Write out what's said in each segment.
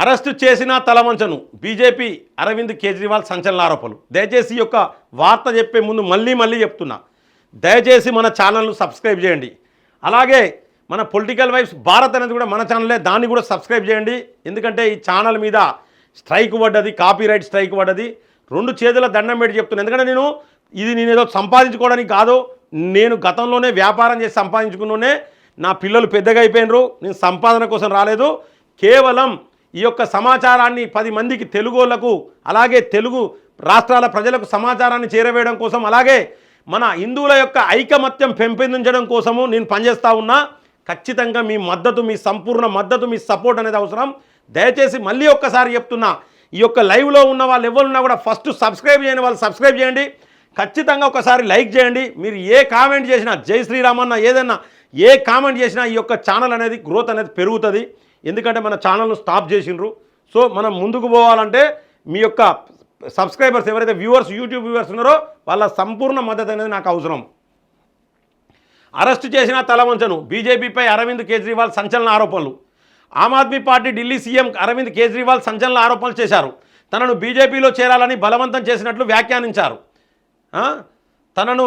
Arrest చేసిన తలవంచను BJP Arvind Kejriwal సంచలన ఆరోపణలు. దయచేసి యొక్క వార్త చెప్పే ముందు మళ్ళీ చెప్తున్నా, దయచేసి మన ఛానల్ను సబ్స్క్రైబ్ చేయండి. అలాగే మన పొలిటికల్ వైబ్స్ భారత్ అనేది కూడా మన ఛానలే, దాన్ని కూడా సబ్స్క్రైబ్ చేయండి. ఎందుకంటే ఈ ఛానల్ మీద స్ట్రైక్ పడ్డది, కాపీరైట్ స్ట్రైక్ పడ్డది. రెండు చేతుల దండం పెట్టి చెప్తున్నాను. ఎందుకంటే నేను ఏదో సంపాదించుకోవడానికి కాదు, నేను గతంలోనే వ్యాపారం చేసి సంపాదించుకున్నోనే. నా పిల్లలు పెద్దగా అయిపోయినరు, నేను సంపాదన కోసం రాలేదు. కేవలం ఈ యొక్క సమాచారాన్ని 10 మందికి, తెలుగోళ్లకు అలాగే తెలుగు రాష్ట్రాల ప్రజలకు సమాచారాన్ని చేరవేయడం కోసం, అలాగే మన హిందువుల యొక్క ఐకమత్యం పెంపొందించడం కోసము నేను పనిచేస్తూ ఉన్నా. ఖచ్చితంగా మీ మద్దతు, మీ సంపూర్ణ మద్దతు, మీ సపోర్ట్ అనేది అవసరం. దయచేసి మళ్ళీ ఒక్కసారి చెప్తున్నా, ఈ యొక్క లైవ్లో ఉన్న వాళ్ళు ఎవరున్నా కూడా ఫస్ట్ సబ్స్క్రైబ్ చేయని వాళ్ళు సబ్స్క్రైబ్ చేయండి. ఖచ్చితంగా ఒకసారి లైక్ చేయండి. మీరు ఏ కామెంట్ చేసినా, జై శ్రీరామన్న ఏదన్నా ఏ కామెంట్ చేసినా ఈ యొక్క ఛానల్ అనేది గ్రోత్ అనేది పెరుగుతుంది. ఎందుకంటే మన ఛానల్ను స్టాప్ చేసిండ్రు. సో మనం ముందుకు పోవాలంటే మీ యొక్క సబ్స్క్రైబర్స్ ఎవరైతే వ్యూవర్స్, యూట్యూబ్ వ్యూవర్స్ ఉన్నారో వాళ్ళ సంపూర్ణ మద్దతు అనేది నాకు అవసరం. అరెస్టు చేసిన తలవంచను బీజేపీపై అరవింద్ కేజ్రీవాల్ సంచలన ఆరోపణలు. ఆమ్ ఆద్మీ పార్టీ ఢిల్లీ సీఎం అరవింద్ కేజ్రీవాల్ సంచలన ఆరోపణలు చేశారు. తనను బీజేపీలో చేరాలని బలవంతం చేసినట్లు వ్యాఖ్యానించారు. తనను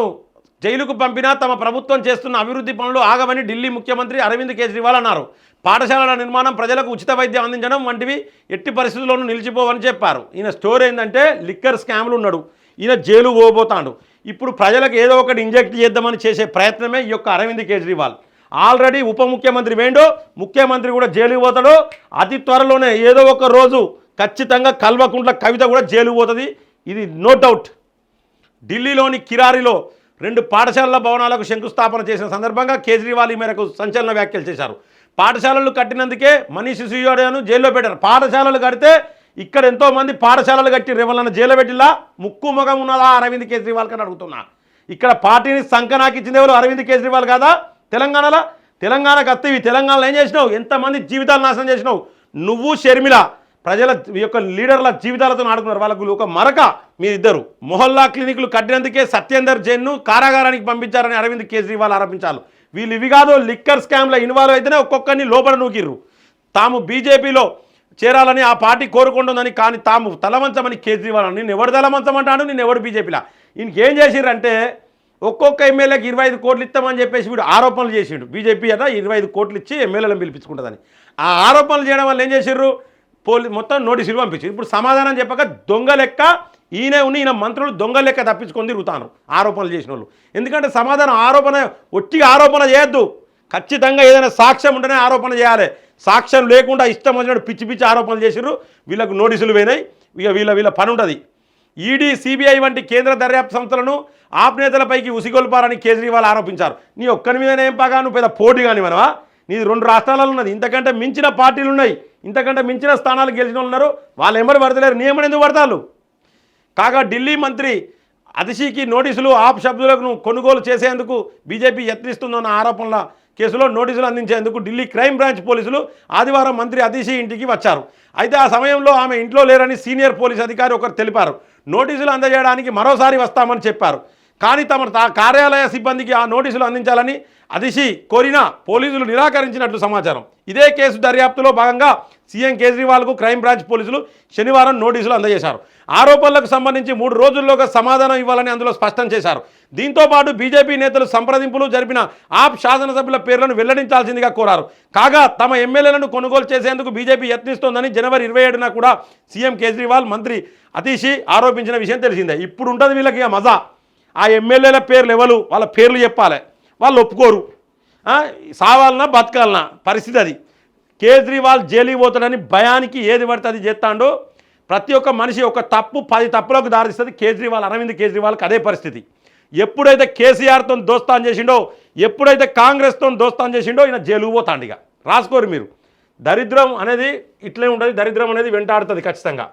జైలుకు పంపినా తమ ప్రభుత్వం చేస్తున్న అభివృద్ధి పనులు ఆగవని ఢిల్లీ ముఖ్యమంత్రి అరవింద్ కేజ్రీవాల్ అన్నారు. పాఠశాలల నిర్మాణం, ప్రజలకు ఉచిత వైద్యం అందించడం వంటివి ఎట్టి పరిస్థితుల్లోనూ నిలిచిపోవని చెప్పారు. ఈయన స్టోరీ ఏంటంటే లిక్కర్ స్కామ్లు ఉన్నాడు, ఈయన జైలు పోబోతాడు. ఇప్పుడు ప్రజలకు ఏదో ఒకటి ఇంజెక్ట్ చేద్దామని చేసే ప్రయత్నమే ఈ యొక్క అరవింద్ కేజ్రీవాల్. ఆల్రెడీ ఉప ముఖ్యమంత్రి వేండో, ముఖ్యమంత్రి కూడా జైలుకు పోతాడు. అతి త్వరలోనే ఏదో ఒక రోజు ఖచ్చితంగా కల్వకుంట్ల కవిత కూడా జైలుకు పోతుంది, ఇది నో డౌట్. ఢిల్లీలోని కిరారిలో 2 పాఠశాలల భవనాలకు శంకుస్థాపన చేసిన సందర్భంగా కేజ్రీవాల్ ఈ మేరకు సంచలన వ్యాఖ్యలు చేశారు. పాఠశాలలు కట్టినందుకే మనీష్ సిసోడియాను జైల్లో పెట్టారు. పాఠశాలలు కడితే ఇక్కడ ఎంతోమంది పాఠశాలలు కట్టి రేవలన్న జైల్లో పెట్టిలా ముక్కు ముఖం ఉన్నదా అరవింద్ కేజ్రీవాల్ అని అడుగుతున్నా. ఇక్కడ పార్టీని సంకనాకిచ్చింది ఎవరు? అరవింద్ కేజ్రీవాల్ కాదా? తెలంగాణకు అత్తవి, తెలంగాణలో ఏం చేసినావు? ఎంతమంది జీవితాలు నాశనం చేసినావు? నువ్వు షర్మిల ప్రజల యొక్క లీడర్ల జీవితాలతో ఆడుకున్నారు. వాళ్ళకు ఒక మరక మీరిద్దరు. మొహల్లా క్లినిక్లు కట్టినందుకే సత్యేందర్ జైన్ను కారాగారానికి పంపించారని అరవింద్ కేజ్రీవాల్ ఆరోపించారు. వీళ్ళు ఇవి కాదు, లిక్కర్ స్కామ్లో ఇన్వాల్వ్ అయితేనే ఒక్కొక్కరిని లోపల నూకిర్రు. తాము బీజేపీలో చేరాలని ఆ పార్టీ కోరుకుంటుందని, కానీ తాము తలవంచమని కేజ్రీవాల్ అని. నేను ఎవడు తలవంచమంటాను, నేను ఎవడు బీజేపీలా. ఈయనకేం చేసిర్రంటే ఒక్కొక్క ఎమ్మెల్యేకి 25 కోట్లు ఇస్తామని చెప్పేసి వీడు ఆరోపణలు చేసిండు. బీజేపీ అట 25 కోట్లు ఇచ్చి ఎమ్మెల్యేలను పిలిపించుకుంటుందని. ఆ ఆరోపణలు చేయడం వల్ల ఏం చేసిర్రు? మొత్తం నోటీసులు పంపించారు. ఇప్పుడు సమాధానం చెప్పక దొంగ లెక్క ఈయన మంత్రులు దొంగ లెక్క తప్పించుకొని తిరుగుతాను ఆరోపణలు చేసిన వాళ్ళు. ఎందుకంటే సమాధానం ఒట్టిగా ఆరోపణ చేయొద్దు. ఖచ్చితంగా ఏదైనా సాక్ష్యం ఉంటేనే ఆరోపణ చేయాలి. సాక్ష్యం లేకుండా ఇష్టం వచ్చినట్టు పిచ్చి ఆరోపణలు చేసిర్రు. వీళ్ళకు నోటీసులు పోయినాయి. ఇక వీళ్ళ పని ఉంటుంది. ఈడీ, సిబిఐ వంటి కేంద్ర దర్యాప్తు సంస్థలను ఆప్ నేతలపైకి ఉసిగొల్పారని కేజ్రీవాల్ ఆరోపించారు. నీ ఒక్కరి మీదనే ఏం పగా, నువ్వు పెద్ద పోటీ కానీ మనవా? నీది 2 రాష్ట్రాలలో ఉన్నది. ఇంతకంటే మించిన పార్టీలు ఉన్నాయి, ఇంతకంటే మించిన స్థానాలు గెలిచిన వాళ్ళు ఉన్నారు. వాళ్ళు ఎంబడి పడతలేరు, నీ ఎంబడి ఎందుకు పడతారు? కాగా ఢిల్లీ మంత్రి అతిషికి నోటీసులు. ఆప్ శబ్దులకు కొనుగోలు చేసేందుకు బీజేపీ యత్నిస్తుందన్న ఆరోపణల కేసులో నోటీసులు అందించేందుకు ఢిల్లీ క్రైమ్ బ్రాంచ్ పోలీసులు ఆదివారం మంత్రి అతిషి ఇంటికి వచ్చారు. అయితే ఆ సమయంలో ఆమె ఇంట్లో లేరని సీనియర్ పోలీస్ అధికారి ఒకరు తెలిపారు. నోటీసులు అందజేయడానికి మరోసారి వస్తామని చెప్పారు. కానీ తమ కార్యాలయ సిబ్బందికి ఆ నోటీసులు అందించాలని అతిషి కోరినా పోలీసులు నిరాకరించినట్లు సమాచారం. ఇదే కేసు దర్యాప్తులో భాగంగా సీఎం కేజ్రీవాల్కు క్రైమ్ బ్రాంచ్ పోలీసులు శనివారం నోటీసులు అందజేశారు. ఆరోపణలకు సంబంధించి 3 రోజుల్లోగా సమాధానం ఇవ్వాలని అందులో స్పష్టం చేశారు. దీంతో పాటు బీజేపీ నేతలు సంప్రదింపులు జరిపిన ఆప్ శాసనసభ్యుల పేర్లను వెల్లడించాల్సిందిగా కోరారు. కాగా తమ ఎమ్మెల్యేలను కొనుగోలు చేసేందుకు బీజేపీ యత్నిస్తోందని జనవరి 27న కూడా సీఎం కేజ్రీవాల్, మంత్రి అతిషి ఆరోపించిన విషయం తెలిసిందే. ఇప్పుడు ఉంటుంది వీళ్ళకి మజా. ఆ ఎమ్మెల్యేల పేర్లు ఎవరు, వాళ్ళ పేర్లు చెప్పాలి. వాళ్ళు ఒప్పుకోరు. సావాలన్నా బతకాలన్నా పరిస్థితి అది. కేజ్రీవాల్ జైలుకి పోతాడని భయానికి ఏది పడితే అది చేస్తాడో. ప్రతి ఒక్క మనిషి ఒక తప్పు 10 తప్పులకు దారిస్తుంది. కేజ్రీవాల్, అరవింద్ కేజ్రీవాల్కి అదే పరిస్థితి. ఎప్పుడైతే కేసీఆర్తో దోస్తాన్ చేసిండో, ఎప్పుడైతే కాంగ్రెస్తో దోస్తాన్ చేసిండో ఈయన జైలుకు పోతాడు. ఇక రాసుకోరు మీరు. దరిద్రం అనేది ఇట్లే ఉంటుంది. దరిద్రం అనేది వెంటాడుతుంది ఖచ్చితంగా.